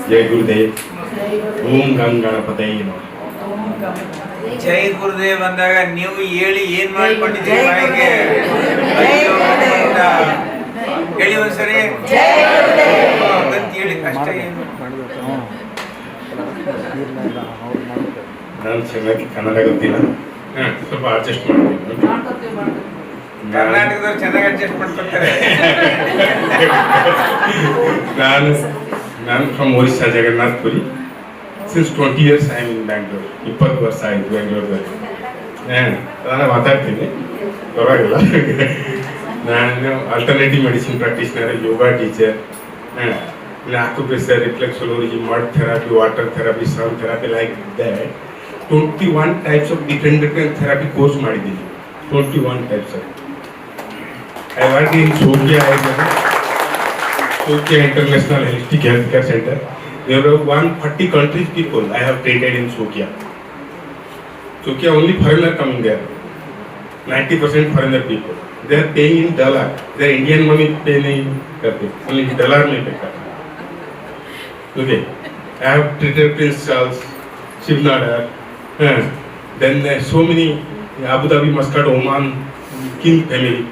जय गुरुदेव. ओम गंगणपतये नमः. ಜೈ ಗುರುದೇವ್ ಅಂದಾಗ ನೀವು ಹೇಳಿ ಏನ್ ಮಾಡ್ಕೊಂಡಿದ್ದೀರಿ ಬಾಯಿಗೆ? ಹೇಳಿ ಒಂದ್ಸರಿ ಅಂತ ಹೇಳಿ ಕಷ್ಟ ಏನು? ನಾನು ಚೆನ್ನಾಗಿ ಕನ್ನಡ ಗೊತ್ತಿಲ್ಲ, ಸ್ವಲ್ಪ ಅಡ್ಜಸ್ಟ್ ಮಾಡ್ತೀನಿ. ಕರ್ನಾಟಕದವ್ರು ಚೆನ್ನಾಗಿ ಅಡ್ಜಸ್ಟ್ ಮಾಡ್ಕೊತಾರೆ. ನಾನು from Orissa, Jagannathpuri. Since 20 years I am in Bangalore. 20 ವರ್ಷ ಆಯಿತು ಬ್ಯಾಂಗ್ಳೂರ್ದಲ್ಲಿ. ನಾನು ಮಾತಾಡ್ತೀನಿ, ಪರವಾಗಿಲ್ಲ. ನಾನು alternative medicine practitioner, yoga teacher, acupressure, reflexology, mud therapy, water therapy, sound therapy, like that. 21 types of different therapy course ಮಾಡಿದ್ದೀನಿ. 21 types of. I work in Sokia International Holistic Healthcare Center. There are 140 countries people I have treated in Sokia. Sokia only foreigner coming there. 90% foreigner people. They are paying in dollar. Their Indian money pay nahi karte. Only dollar mein pay karte. Okay. I have treated Prince Charles, Shivnadar, then so many Abu Dhabi, Muscat, Oman, King family.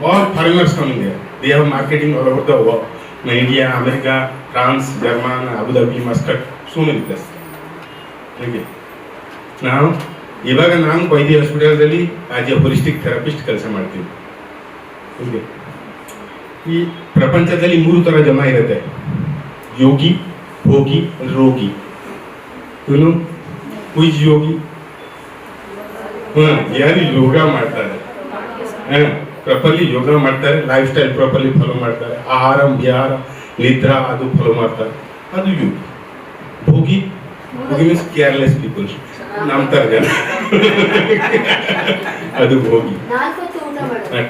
All foreigners coming there. They have marketing all over the world. India, America, France, Germany, Abu Dhabi, Muscat, so many places. Okay. Now, ಇವಾಗ ನಾನು ವೈದ್ಯ ಹಾಸ್ಪಿಟಲ್ದಲ್ಲಿ as A holistic therapist ಕೆಲಸ ಮಾಡ್ತೀನಿ. Okay. ಈ ಪ್ರಪಂಚದಲ್ಲಿ 3 ಥರ ಜನ ಇರುತ್ತೆ: ಯೋಗಿ, ಭೋಗಿ, ರೋಗಿ. ಇವನು ಹುಯ್ಸ್ ಯೋಗಿ? ಯಾರು ಯೋಗ ಮಾಡ್ತಾರೆ, ಪ್ರಾಪರ್ಲಿ ಯೋಗ ಮಾಡ್ತಾರೆ, ಲೈಫ್ ಸ್ಟೈಲ್ ಪ್ರಾಪರ್ಲಿ ಫಾಲೋ ಮಾಡ್ತಾರೆ, ಆಹಾರ ವಿಹಾರ ನಿದ್ರಾ ಅದು ಫಾಲೋ ಮಾಡ್ತಾರೆ, ಅದು ಯೋಗಿ. ಭೋಗಿ ಮೀನ್ಸ್ ಕೇರ್ಲೆಸ್ ಪೀಪಲ್, ನಂಬ್ತಾರೆ ಜನ, ಅದು ಭೋಗಿ.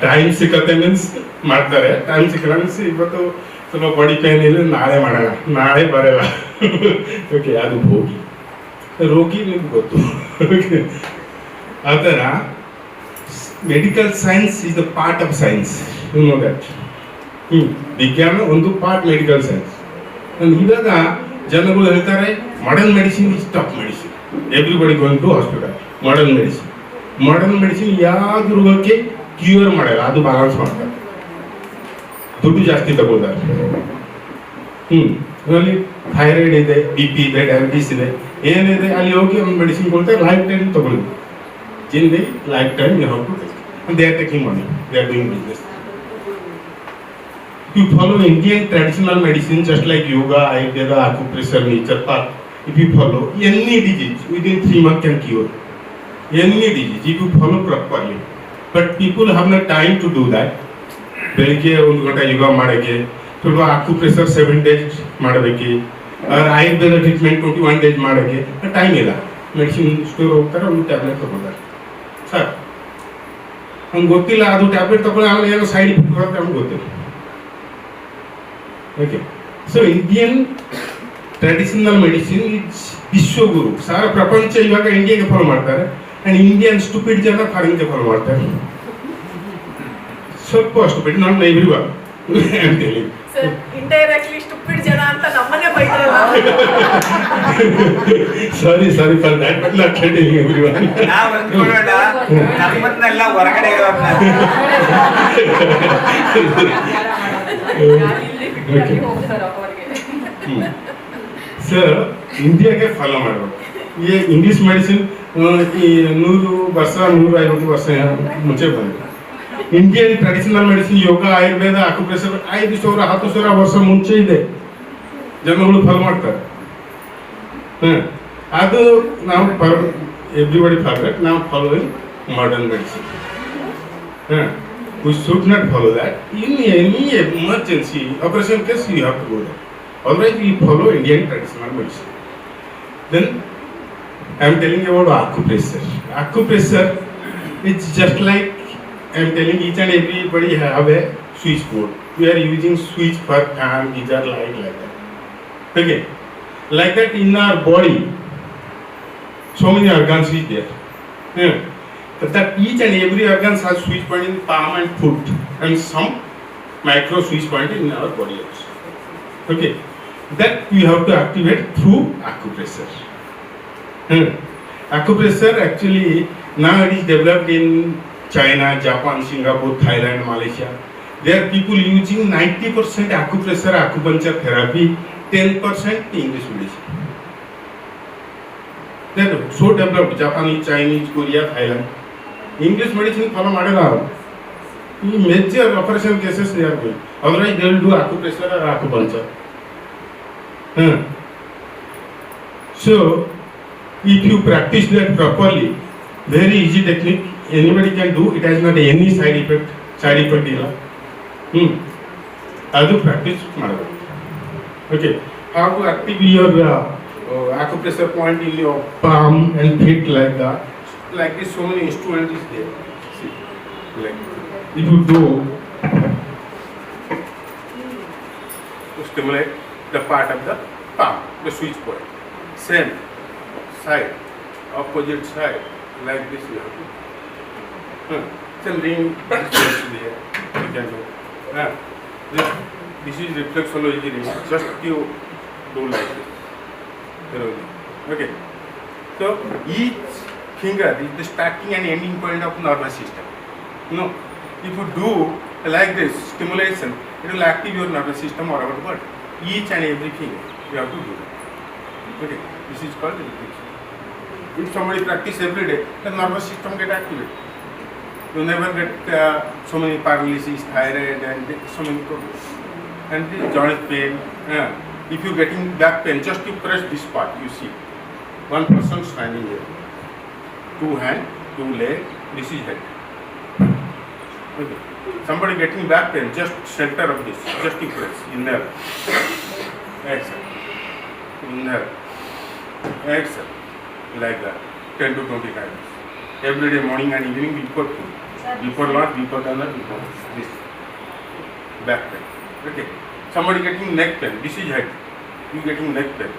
ಟೈಮ್ ಸಿಕ್ಕತ್ತೆ ಮೀನ್ಸ್ ಮಾಡ್ತಾರೆ, ಟೈಮ್ ಸಿಕ್ಕಲ್ಲ ಮೀನ್ಸ್ ಇವತ್ತು ಸ್ವಲ್ಪ ಬಾಡಿ ಪೇನ್ ಇಲ್ಲ, ನಾಳೆ ಮಾಡೋಣ, ನಾಳೆ ಬರಲ್ಲ. ಓಕೆ, ಅದು ಭೋಗಿ. ರೋಗಿ ನಿಮ್ಗೆ ಗೊತ್ತು. ಆ ಥರ medical science is the part of science, you know that. ವಿಜ್ಞಾನ ಒಂದು ಪಾರ್ಟ್ ಮೆಡಿಕಲ್ ಸೈನ್ಸ್. ಇವಾಗ ಜನಗಳು ಹೇಳ್ತಾರೆ modern medicine is top medicine, everybody going to hospital. Modern medicine ಯಾವ್ದು ರೋಗಕ್ಕೆ ಕ್ಯೂರ್ ಮಾಡಲ್ಲ, ಅದು ಬ್ಯಾಲೆನ್ಸ್ ಮಾಡ್ತಾರೆ, ದುಡ್ಡು ಜಾಸ್ತಿ ತಗೊಳ್ತಾರೆ. ಅಲ್ಲಿ ಥೈರಾಯ್ಡ್ ಇದೆ, BP ಇದೆ, ಡಯಾಬಿಟೀಸ್ ಇದೆ, ಏನಿದೆ ಅಲ್ಲಿ ಹೋಗಿ ಒಂದು ಮೆಡಿಸಿನ್ ಕೊಡ್ತಾರೆ, ಲೈಫ್ ಟೈಮ್ ತಗೊಳ್ಳಿ. In the lifetime you have to take, and they are taking money, they are doing business. You follow Indian traditional medicine just like yoga, ayurveda, acupressure, nature path. If you follow any disease within 3 months can cure any disease if you follow properly. But people have no time to do that. ಬೆಳಿಗ್ಗೆ 1 ಗಂಟೆ ಯೋಗ ಮಾಡೋಕ್ಕೆ, ಸ್ವಲ್ಪ acupressure 7 days ಮಾಡಬೇಕು, Ayurveda treatment 21 days ಮಾಡೋಕ್ಕೆ time ಇಲ್ಲ. Medicine store ಹೋಗ್ತಾರೆ, ಒಂದು tablet ತಗೊಳ್ತಾರೆ, ಸರ್ ಹಂಗೆ ಗೊತ್ತಿಲ್ಲ, ಅದು ಟ್ಯಾಬ್ಲೆಟ್ ತಗೊಂಡು ಆಮೇಲೆ ಏನೋ ಸೈಡ್ ಇಫೆಕ್ಟ್ ಬರುತ್ತೆ ನಮ್ಗೆ ಗೊತ್ತಿಲ್ಲ. Okay, so Indian traditional medicine it's ವಿಶ್ವಗುರು. ಸಾರ ಪ್ರಪಂಚ ಇವಾಗ ಇಂಡಿಯಾಗೆ ಫಾಲೋ ಮಾಡ್ತಾರೆ, ಆ್ಯಂಡ್ ಇಂಡಿಯನ್ ಸ್ಟುಪಿಡ್ ಜನ ಫಾರಿನ್ಗೆ ಫಾಲೋ ಮಾಡ್ತಾರೆ. ಸ್ವಲ್ಪ ಸ್ಟುಪಿಡ್, ನಾಟ್ ಎವ್ರಿ ಒನ್ ಅಂತ ಹೇಳಿ. ಇಂಡೈರೆಕ್ಟ್ಲಿ ಸ್ಟುಪಿಡ್ ಜನ ಅಂತ ನಮ್ಮನ್ನೇ ಬೈತಾರಲ್ಲ. Sorry for that, but not telling everyone. ನಾವು ಅಂದ್ಕೊಳ್ಳೋಣ ನಮ್ಮನ್ನೆಲ್ಲ ಹೊರಗಡೆ ಇರೋರ್ನ. ಸರ್, ಇಂಡಿಯಾಗೆ ಫಾಲೋ ಮಾಡಬೇಕು. ಈ ಇಂಗ್ಲಿಷ್ ಮೆಡಿಸಿನ್ ಈ 100 ವರ್ಷ 150 ವರ್ಷ ಮುಂಚೆ ಬಂದಿದೆ. ಇಂಡಿಯನ್ ಟ್ರೆಡಿಷನಲ್ ಮೆಡಿಸಿನ್ ಯೋಗ, ಆಯುರ್ವೇದ, ಅಕ್ಯುಪ್ರೆಷರ್ 5,000-10,000 ವರ್ಷ ಮುಂಚೆ ಇದೆ, ಜನಗಳು ಫಾಲೋ ಮಾಡ್ತಾರೆ. ಅದು ನಾವು ಎವ್ರಿಬಡಿ ಫಾರ್ವರ್ಡ್, ನಾವು following modern medicine. We should not follow that. In any emergency operation case, you have to go there. Otherwise, we follow Indian traditional medicine. Then I am telling you about acupressure. Acupressure is just like I am telling each and everybody have a switchboard. We are using switch for fan, geyser, light, like that. Okay, like that in our body, so many organs is there. That each and every organ has switch point in palm and foot, and some micro switch point in our body also. Okay, that you have to activate through acupressure. Acupressure actually now it is developed in China, Japan, Singapore, Thailand, Malaysia. There are people using 90% acupressure, acupuncture therapy, 10% English medicine. They are so developed, Japanese, Chinese, Korea, Thailand. English medicine follow model. Major operation cases they are doing. Otherwise they will do acupressure or acupuncture. So if you practice that properly, very easy technique, anybody can do. It has not any side effect. How to practice? Okay. How to activate your acupressure point in your palm and feet like that. Like this, so many instruments is there. See, like if you do to stimulate the part of the palm, the switch point. Same side, opposite side, like this you have to. Same ring, there. You can do. This is reflexology ring. Just you do like this. Okay. So each finger is the starting and ending point of nervous system. If you do like this stimulation, it will active your nervous system all over the body. Each and every finger you have to do that. Okay. This is called reflexology. If somebody practice every day, the nervous system get activated. You never get so many paralysis, thyroid, and so many problems. And the joint pain. If you getting back pain, just you press this part. You see, one person standing here, 2 hands, 2 legs. This is head. Okay. Somebody getting back pain, just center of this. Just you press. Inhale. Exhale. Inhale. Exhale. Like that. 10 to 20 times. Every day, morning and evening, before food. Before lunch, before dinner, before this. Back pain. Okay. Somebody getting neck pain. This is head. You getting neck pain.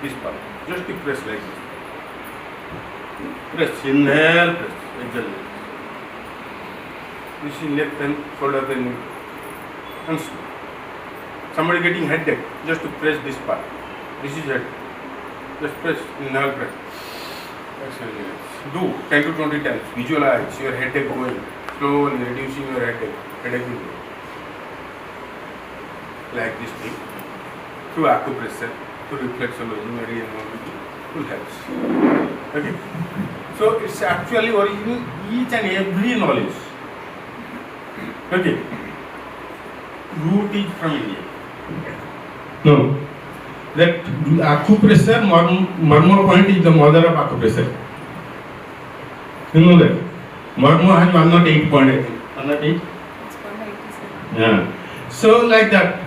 This part. Just you press like this. Press. Inhale. Press. Exhale. This is neck pain, shoulder pain. And so. Somebody getting headache. Just to press this part. This is head. Just press. Inhale. Press. Exhale. Do 10 to 20 times. Visualize your headache going. Slowly reducing your headache. Headache will go. Like this thing. Through acupressure, through reflexology, Narayan will help. Okay. So it's actually originating each and every knowledge. Okay. Root is from India. No. That acupressure, Marmo point is the mother of acupressure. You know that? Marmo has 108 point, I think. 108? It's 187. Yeah. So like that.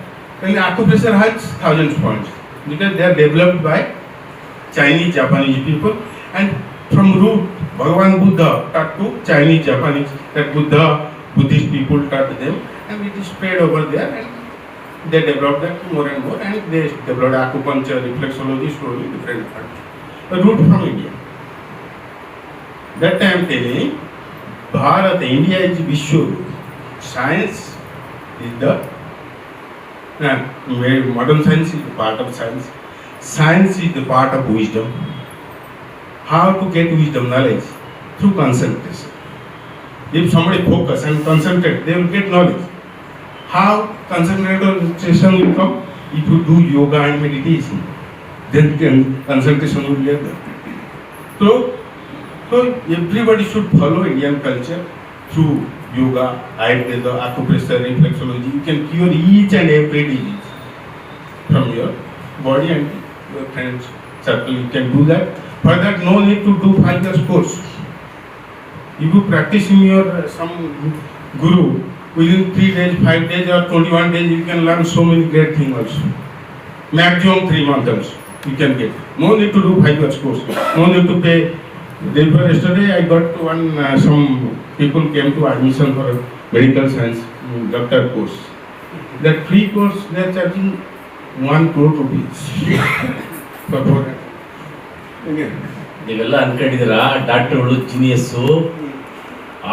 And the acupressure has thousands of points. Because they are developed by Chinese, Japanese people. And from root, Bhagavan Buddha taught to Chinese, Japanese. That Buddhist people taught them. And it is spread over there. And they developed that more and more. And they developed acupuncture, reflexology, slowly different parts. The root from India. That I am telling, Bharat, India is Vishwa. Science is the modern science is the part of science. Science is the part of wisdom. How to get wisdom knowledge? Through concentration. If somebody focus and concentrate, they will get knowledge. How concentration will come? If you do yoga and meditation, then concentration will be there. So everybody should follow Indian culture through yoga, ayurveda, acupressure, reflexology. You can cure each and every disease from your body and your friends circle. You can do that. For that, no need to do 5 years course. If you practice in your some guru, within 3 days, 5 days, or 21 days, you can learn so many great things also. Maximum 3 months also you can get. No need to do 5 years course. No need to pay. Yesterday I got one, some people came to admission for a medical science doctor course. That free course they are charging 1 crore rupees for 4 years. ನೀವೆಲ್ಲ ಅನ್ಕೊಂಡಿದ್ದೀರಾ ಡಾಕ್ಟರ್ಗಳು genius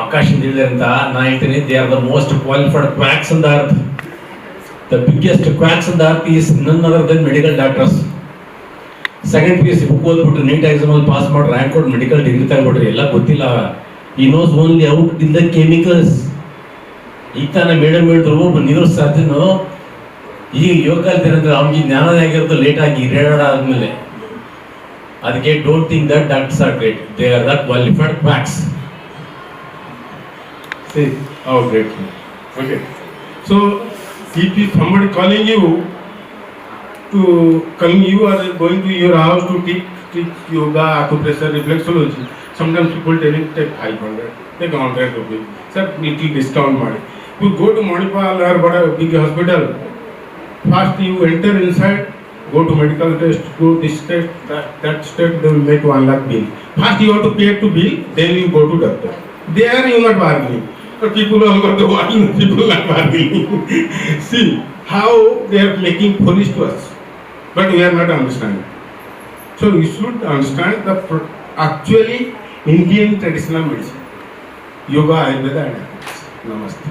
ಆಕಾಶದಿಂದ ಇಳಿದಂತ ನಾ ಹೇಳ್ತೀನಿ they are the most qualified quirks ಅಂತ ಅರ್ಥ The biggest quacks on the earth is none other than medical doctors. Second PUC book ಓದ್ಬಿಟ್ಟು NEET ಎಕ್ಸಾಮಲ್ಲಿ pass ಮಾಡಿ ರ್ಯಾಂಕ್ ಕೊಟ್ಟು ಮೆಡಿಕಲ್ ಡಿಗ್ರಿ ತಗೊಂಡ್ಬಿಟ್ರೆ ಎಲ್ಲ ಗೊತ್ತಿಲ್ಲ. He knows only out in the chemicals. ಈಗ ತಾನೇ ಮೇಡಮ್ ಹೇಳಿದ್ರು ನೀರು ಸಾಧ್ಯನೋ ಈಗ ಯೋಗ ಕಲ್ತಿರಂದ್ರೆ ಅವ್ನಿಗೆ ಜ್ಞಾನ ಆಗಿರೋದು ಲೇಟಾಗಿ ಹಿರಿಯಾಡ ಆದ್ಮೇಲೆ. ಅದಕ್ಕೆ don't think that doctors R great, they are the qualified quirks. See, oh great. Okay. So, if somebody calling you you are going to your house to teach yoga, acupressure, reflexology. Sometimes people telling take 500, take 100 rupees. Sir, little discount money. You go to Manipal or what a big hospital. First you enter inside, go to medical test, go this test, that state, they will make 1 lakh bill. First you have to pay to bill, then you go to doctor. There you are not bargaining. But people are going to bargain, people are bargaining. See how they are making foolish to us. But we are not understanding. So we should understand the actually Indian traditional medicine, yoga, ayurveda and acupuncture. Namaste.